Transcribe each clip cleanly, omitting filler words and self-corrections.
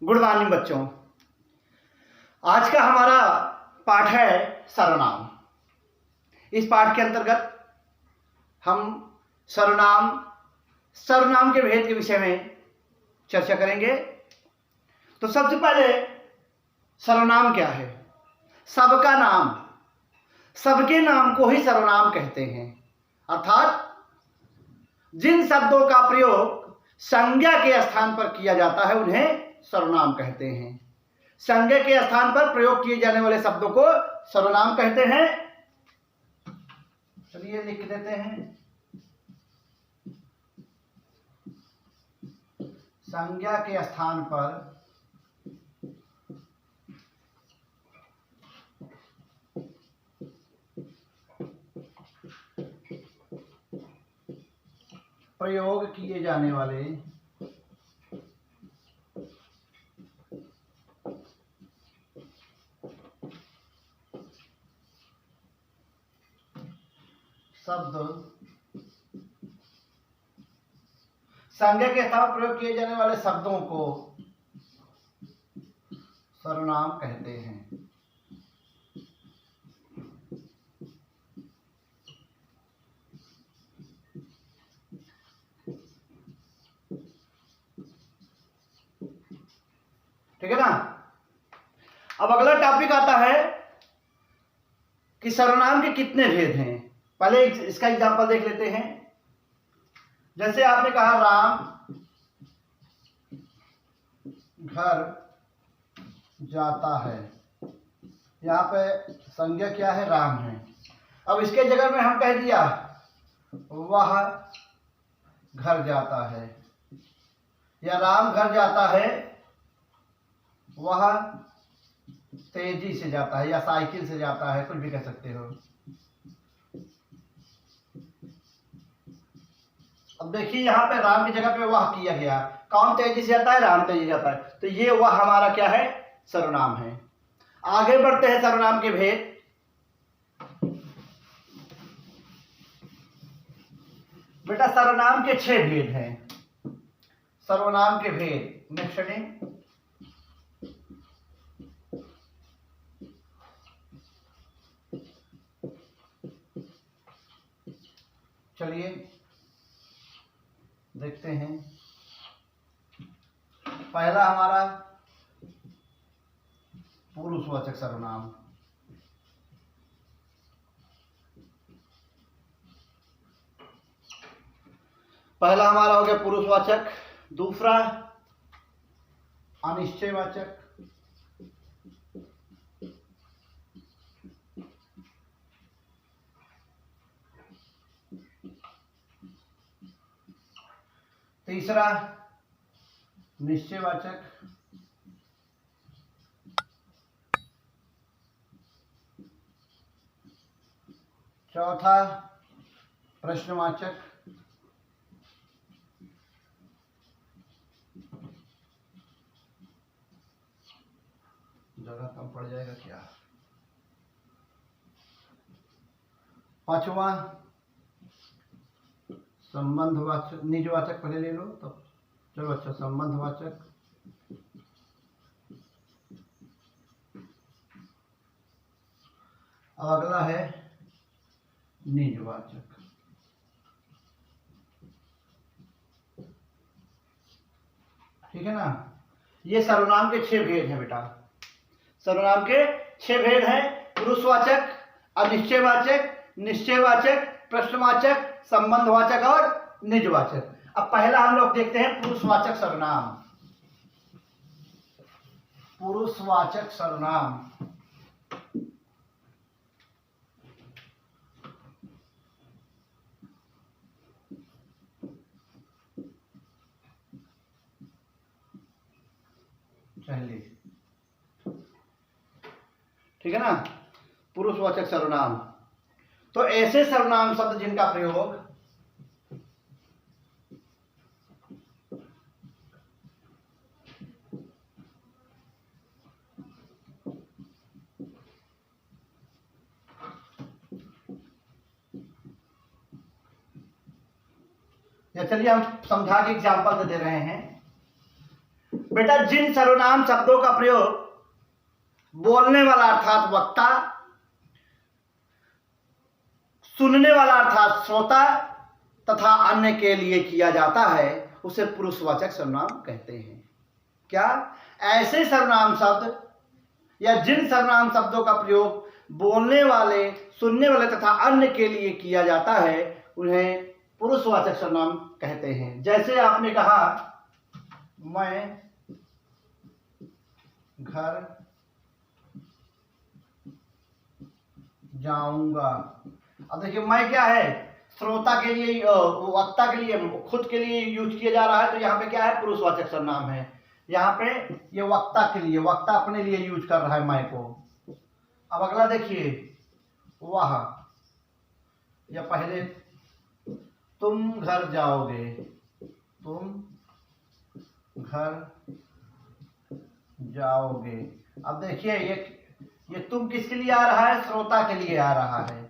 Good morning बच्चों। आज का हमारा पाठ है सर्वनाम। इस पाठ के अंतर्गत हम सर्वनाम के भेद के विषय में चर्चा करेंगे। तो सबसे पहले सर्वनाम क्या है? सबका नाम, सबके नाम को ही सर्वनाम कहते हैं। अर्थात जिन शब्दों का प्रयोग संज्ञा के स्थान पर किया जाता है उन्हें सर्वनाम कहते हैं। संज्ञा के स्थान पर प्रयोग किए जाने वाले शब्दों को सर्वनाम कहते हैं। चलिए लिख देते हैं। संज्ञा के स्थान पर प्रयोग किए जाने वाले शब्द, संज्ञा के स्थान पर प्रयोग किए जाने वाले शब्दों को सर्वनाम कहते हैं। ठीक है ना। अब अगला टॉपिक आता है कि सर्वनाम के कितने भेद हैं। पहले इसका एग्जांपल देख लेते हैं। जैसे आपने कहा राम घर जाता है, यहाँ पे संज्ञा क्या है? राम है। अब इसके जगह में हम कह दिया वह घर जाता है, या राम घर जाता है, वह तेजी से जाता है या साइकिल से जाता है, कुछ भी कह सकते हो। अब देखिए यहाँ पे राम की जगह पे वह किया गया। कौन तेजी से जाता है? राम तेजी से जाता है। तो ये वह हमारा क्या है? सर्वनाम है। आगे बढ़ते हैं सर्वनाम के भेद। बेटा सर्वनाम के 6 भेद हैं। सर्वनाम के भेद नेक्स्ट हेडिंग। चलिए देखते हैं। पहला हमारा पुरुषवाचक सर्वनाम। पहला हमारा हो गया पुरुषवाचक। दूसरा अनिश्चयवाचक। तीसरा निश्चयवाचक। चौथा प्रश्नवाचक। जगह कम पड़ जाएगा क्या? पांचवा संबंधवाचक, निजवाचक पहले ले लो तो चलो। अच्छा, संबंधवाचक। अब अगला है निजवाचक। ठीक है ना। ये सर्वनाम के 6 भेद हैं बेटा। सर्वनाम के 6 भेद हैं। पुरुषवाचक, अनिश्चयवाचक, निश्चयवाचक, प्रश्नवाचक, संबंधवाचक और निजवाचक। अब पहला हम लोग देखते हैं पुरुषवाचक सर्वनाम। पुरुषवाचक सर्वनाम। चलिए ठीक है ना। पुरुषवाचक सर्वनाम तो ऐसे सर्वनाम शब्द जिनका प्रयोग या चलिए हम समझा के एग्जाम्पल दे रहे हैं। बेटा जिन सर्वनाम शब्दों का प्रयोग बोलने वाला अर्थात वक्ता, सुनने वाला अर्थात श्रोता तथा अन्य के लिए किया जाता है उसे पुरुषवाचक सर्वनाम कहते हैं। क्या? ऐसे सर्वनाम शब्द या जिन सर्वनाम शब्दों का प्रयोग बोलने वाले, सुनने वाले तथा अन्य के लिए किया जाता है उन्हें पुरुषवाचक सर्वनाम कहते हैं। जैसे आपने कहा मैं घर जाऊंगा। अब देखिए मैं क्या है, श्रोता के लिए, वक्ता के लिए, खुद के लिए यूज किया जा रहा है, तो यहाँ पे क्या है, पुरुषवाचक सर्वनाम है। यहाँ पे ये वक्ता के लिए, वक्ता अपने लिए यूज कर रहा है मैं को। अब अगला देखिए वह, या पहले तुम घर जाओगे, तुम घर जाओगे। अब देखिए ये तुम किसके लिए आ रहा है, श्रोता के लिए आ रहा है,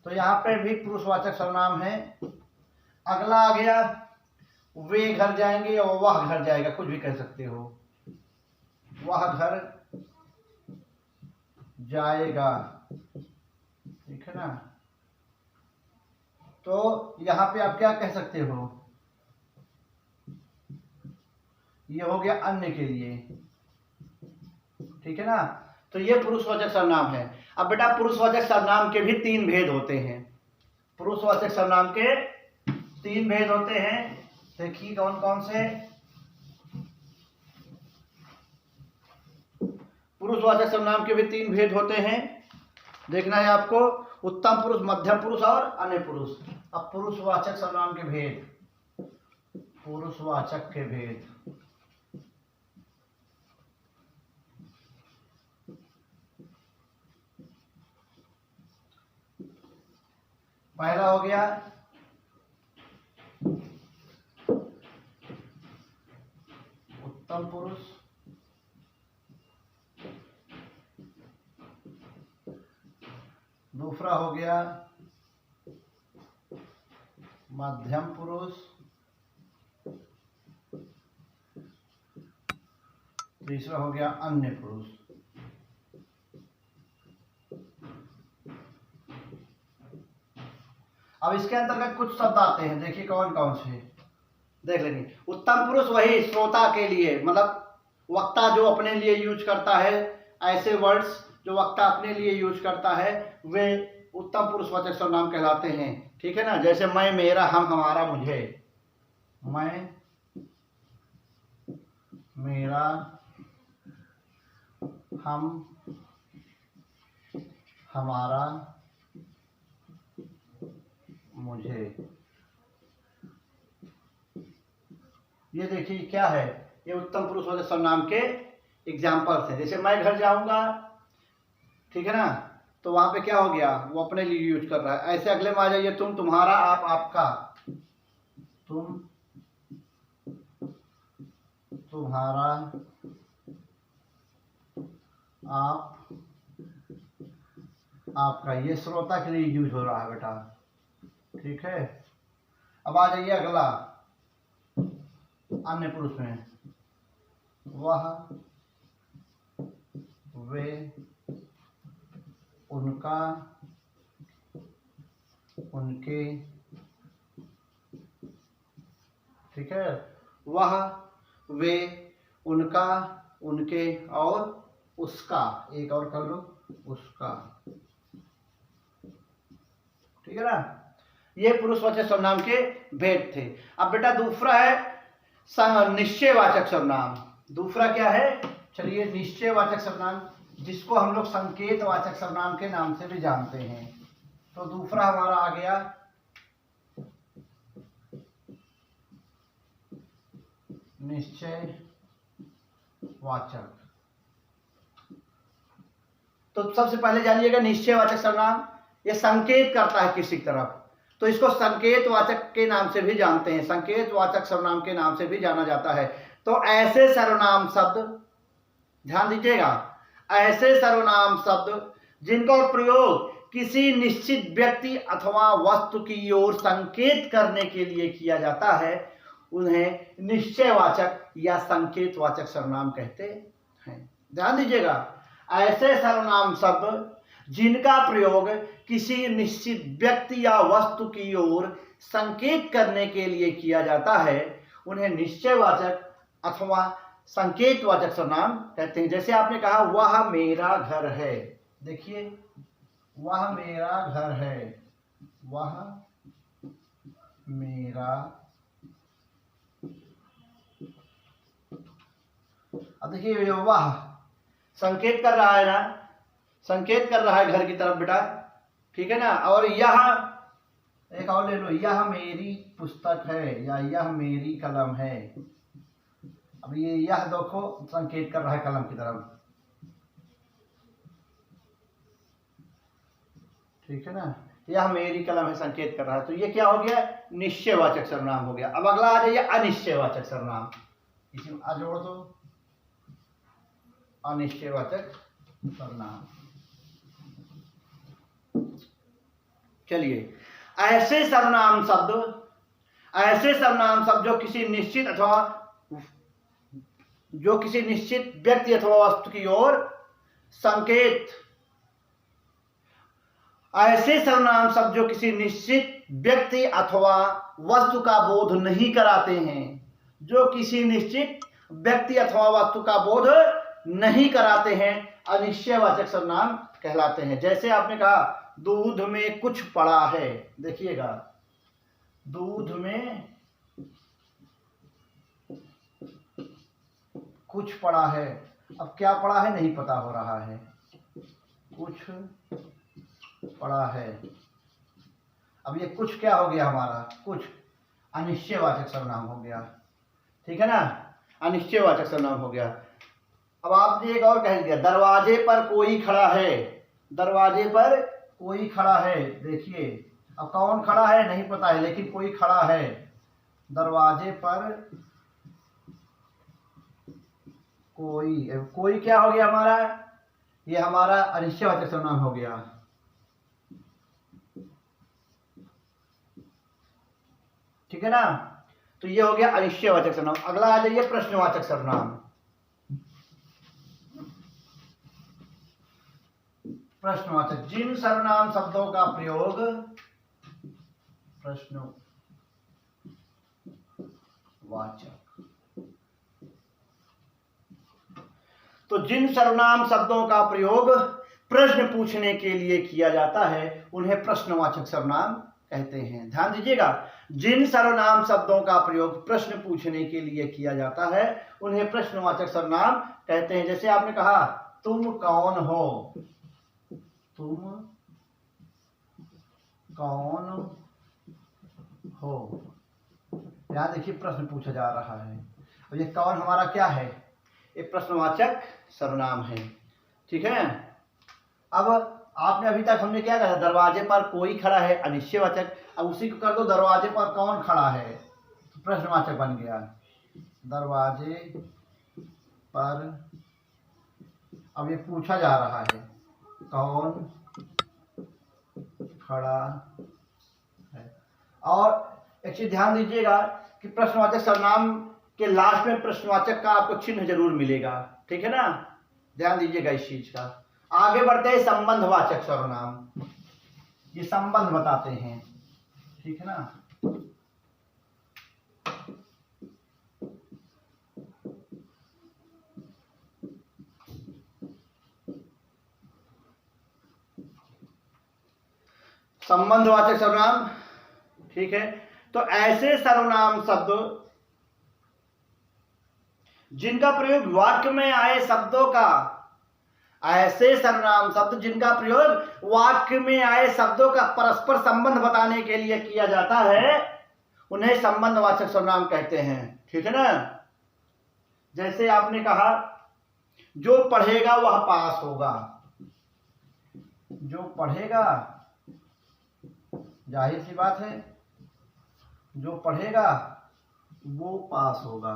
तो यहाँ पे भी पुरुषवाचक सर्वनाम है। अगला आ गया वे घर जाएंगे और वह घर जाएगा, कुछ भी कह सकते हो, वह घर जाएगा, ठीक है ना। तो यहाँ पे आप क्या कह सकते हो, ये हो गया अन्य के लिए, ठीक है ना। तो ये पुरुषवाचक सर्वनाम है। अब बेटा पुरुषवाचक सर्वनाम के भी 3 भेद होते हैं। पुरुषवाचक सर्वनाम के 3 भेद होते हैं। देखिए कौन कौन से। पुरुषवाचक सर्वनाम के भी 3 भेद होते हैं, देखना है आपको, उत्तम पुरुष, मध्यम पुरुष और अन्य पुरुष। अब पुरुषवाचक सर्वनाम के भेद, पुरुषवाचक के भेद। पहला हो गया उत्तम पुरुष, दूसरा हो गया मध्यम पुरुष, तीसरा हो गया अन्य पुरुष। अब इसके अंतर्गत कुछ शब्द आते हैं, देखिए कौन कौन से, देख लेंगे। उत्तम पुरुष वही श्रोता के लिए, मतलब वक्ता जो अपने लिए यूज करता है, ऐसे वर्ड्स जो वक्ता अपने लिए यूज करता है वे उत्तम पुरुषवाचक सर्वनाम कहलाते हैं, ठीक है ना। जैसे मैं, मेरा, हम, हमारा, मुझे। मैं, मेरा, हम, हमारा, मुझे। ये देखिए क्या है, ये उत्तम पुरुषवाचक सर्वनाम के एग्जाम्पल्स हैं। जैसे मैं घर जाऊंगा, ठीक है ना, तो वहां पे क्या हो गया, वो अपने लिए यूज कर रहा है। ऐसे अगले में आ जाइए, तुम, तुम्हारा, आप, आपका। तुम, तुम्हारा, आप, आपका। ये श्रोता के लिए यूज हो रहा है बेटा, ठीक है। अब आ जाइए अगला, अन्य पुरुष में, वह, वे, उनका, उनके, ठीक है। वह, वे, उनका, उनके और उसका, एक और कर लो, उसका, ठीक है ना। ये पुरुषवाचक सर्वनाम के भेद थे। अब बेटा दूसरा है निश्चयवाचक सर्वनाम। दूसरा क्या है, चलिए निश्चयवाचक सर्वनाम, जिसको हम लोग संकेतवाचक सर्वनाम के नाम से भी जानते हैं। तो दूसरा हमारा आ गया निश्चयवाचक। तो सबसे पहले जानिएगा निश्चयवाचक सर्वनाम, ये संकेत करता है किसी की तरफ, तो इसको संकेतवाचक के नाम से भी जानते हैं, संकेतवाचक सर्वनाम के नाम से भी जाना जाता है। तो ऐसे सर्वनाम शब्द, ध्यान दीजिएगा, ऐसे सर्वनाम शब्द जिनका प्रयोग किसी निश्चित व्यक्ति अथवा वस्तु की ओर संकेत करने के लिए किया जाता है उन्हें निश्चयवाचक या संकेतवाचक सर्वनाम कहते हैं। ध्यान दीजिएगा, ऐसे सर्वनाम शब्द जिनका प्रयोग किसी निश्चित व्यक्ति या वस्तु की ओर संकेत करने के लिए किया जाता है उन्हें निश्चयवाचक अथवा संकेतवाचक सर्वनाम कहते हैं। जैसे आपने कहा वह मेरा घर है, देखिए वह मेरा घर है, वह मेरा, अब देखिए वह संकेत कर रहा है ना, संकेत कर रहा है घर की तरफ बेटा, ठीक है ना। और यह एक और ले लो, यह मेरी पुस्तक है या यह मेरी कलम है। अब ये यह देखो संकेत कर रहा है कलम की तरफ, ठीक है ना, यह मेरी कलम है संकेत कर रहा है। तो ये क्या हो गया, निश्चयवाचक सर्वनाम हो गया। अब अगला आ जाइए अनिश्चयवाचक सर्वनाम, इसमें आ जोड़ दो अनिश्चयवाचक सर्वनाम। चलिए, ऐसे सर्वनाम शब्द जो किसी निश्चित व्यक्ति अथवा वस्तु की ओर संकेत, ऐसे सर्वनाम शब्द जो किसी निश्चित व्यक्ति अथवा वस्तु का बोध नहीं कराते हैं, जो किसी निश्चित व्यक्ति अथवा वस्तु का बोध नहीं कराते हैं, अनिश्चयवाचक सर्वनाम कहलाते हैं। जैसे आपने कहा दूध में कुछ पड़ा है, देखिएगा दूध में कुछ पड़ा है, अब क्या पड़ा है नहीं पता हो रहा है, कुछ पड़ा है। अब ये कुछ क्या हो गया हमारा, कुछ अनिश्चयवाचक सर्वनाम हो गया, ठीक है ना, अनिश्चयवाचक सर्वनाम हो गया। अब आपने एक और कह दिया दरवाजे पर कोई खड़ा है, दरवाजे पर कोई खड़ा है, देखिए अब कौन खड़ा है नहीं पता है लेकिन कोई खड़ा है, दरवाजे पर कोई क्या हो गया हमारा, ये हमारा अनिश्चयवाचक सर्वनाम हो गया। ठीक है ना, तो ये हो गया अनिश्चयवाचक सर्वनाम। अगला आ जाइए प्रश्नवाचक सर्वनाम। प्रश्नवाचक, जिन सर्वनाम शब्दों का प्रयोग प्रश्नवाचक, तो जिन सर्वनाम शब्दों का प्रयोग प्रश्न पूछने के लिए किया जाता है उन्हें प्रश्नवाचक सर्वनाम कहते हैं। ध्यान दीजिएगा, जिन सर्वनाम शब्दों का प्रयोग प्रश्न पूछने के लिए किया जाता है उन्हें प्रश्नवाचक सर्वनाम कहते हैं। जैसे आपने कहा तुम कौन हो, तुम कौन हो, यहां देखिए प्रश्न पूछा जा रहा है और ये कौन हमारा क्या है, ये प्रश्नवाचक सर्वनाम है। ठीक है, अब आपने अभी तक हमने क्या कहा, दरवाजे पर कोई खड़ा है अनिश्चयवाचक, अब उसी को कर दो दरवाजे पर कौन खड़ा है, प्रश्नवाचक बन गया। दरवाजे पर अब ये पूछा जा रहा है कौन खड़ा है। और एक चीज ध्यान दीजिएगा कि प्रश्नवाचक सर्वनाम के लास्ट में प्रश्नवाचक का आपको चिन्ह जरूर मिलेगा, ठीक है ना, ध्यान दीजिएगा इस चीज का। आगे बढ़ते हैं संबंधवाचक सर्वनाम, ये संबंध बताते हैं, ठीक है ना। संबंधवाचक सर्वनाम, ठीक है, तो ऐसे सर्वनाम शब्द जिनका प्रयोग वाक्य में आए शब्दों का, ऐसे सर्वनाम शब्द जिनका प्रयोग वाक्य में आए शब्दों का परस्पर संबंध बताने के लिए किया जाता है उन्हें संबंधवाचक सर्वनाम कहते हैं। ठीक है ना, जैसे आपने कहा जो पढ़ेगा वह पास होगा, जो पढ़ेगा, जाहिर सी बात है जो पढ़ेगा वो पास होगा।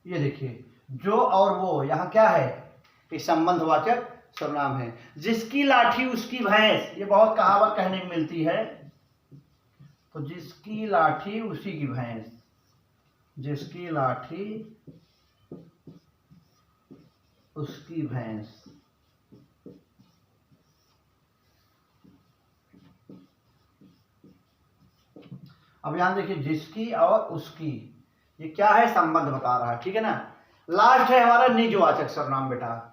ये देखिए जो और वो, यहां क्या है, ये संबंधवाचक सर्वनाम है। जिसकी लाठी उसकी भैंस, ये बहुत कहावत कहने को मिलती है। तो जिसकी लाठी उसी की भैंस, जिसकी लाठी उसकी भैंस। अब यहां देखिए, जिसकी और उसकी, ये क्या है, संबंध बता रहा है, ठीक है ना। लास्ट है हमारा निजवाचक सर्वनाम बेटा।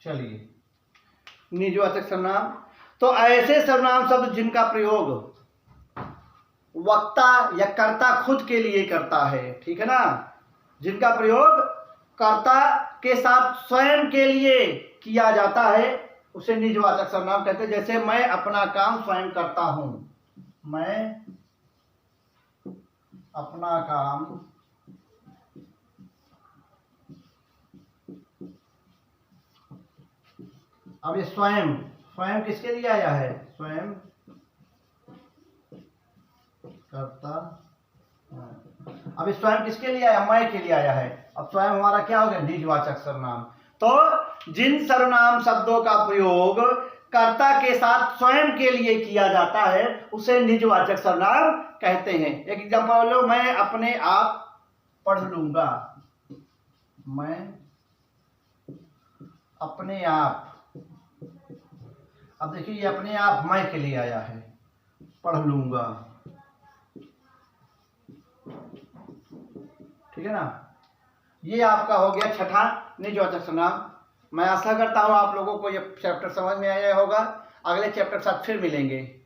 चलिए, निजवाचक सर्वनाम, तो ऐसे सर्वनाम शब्द जिनका प्रयोग वक्ता या कर्ता खुद के लिए करता है, ठीक है ना, जिनका प्रयोग कर्ता के साथ स्वयं के लिए किया जाता है, उसे निजवाचक सर्वनाम कहते हैं। जैसे मैं अपना काम स्वयं करता हूं, मैं अपना काम अब ये स्वयं, स्वयं किसके लिए आया है, स्वयं करता। अब स्वयं किसके लिए आया, मैं के लिए आया है। अब स्वयं हमारा क्या हो गया, निजवाचक सर्वनाम। तो जिन सर्वनाम शब्दों का प्रयोग कर्ता के साथ स्वयं के लिए किया जाता है, उसे निजवाचक सर्वनाम कहते हैं। एक एग्जांपल लो, मैं अपने आप पढ़ लूंगा, मैं अपने आप। अब देखिए, ये अपने आप मैं के लिए आया है, पढ़ लूंगा, ठीक है ना। ये आपका हो गया छठा निजवाचक सर्वनाम। मैं आशा करता हूं आप लोगों को ये चैप्टर समझ में आया होगा। अगले चैप्टर के साथ फिर मिलेंगे।